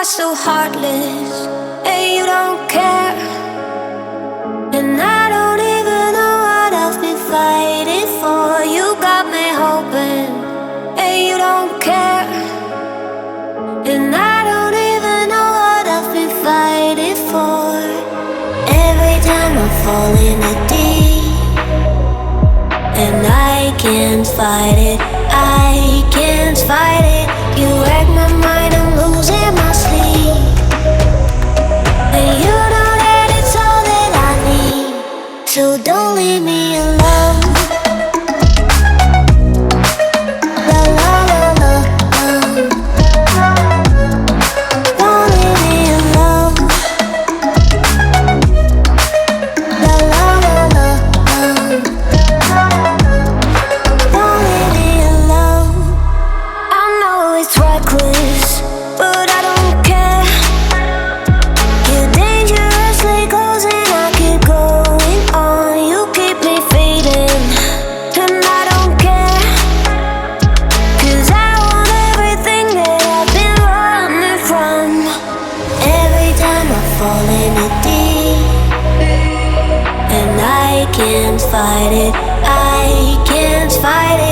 are so heartless, and you don't care. And I don't even know what I've been fighting for. You got me hoping, and you don't care. And I don't even know what I've been fighting for. Every time I fall in the deep, and I can't fight it, I can't fight it. You wreck my mind, I'm losing my sleep. And you know that it's all that I need, so don't leave me alone. La la la la la. Don't leave me alone. La la la la la. Don't leave me alone. I know it's reckless, but I don't care. You're dangerously close and I keep going on. You keep me fading, and I don't care. 'Cause I want everything that I've been running from. Every time I fall in the deep, and I can't fight it, I can't fight it.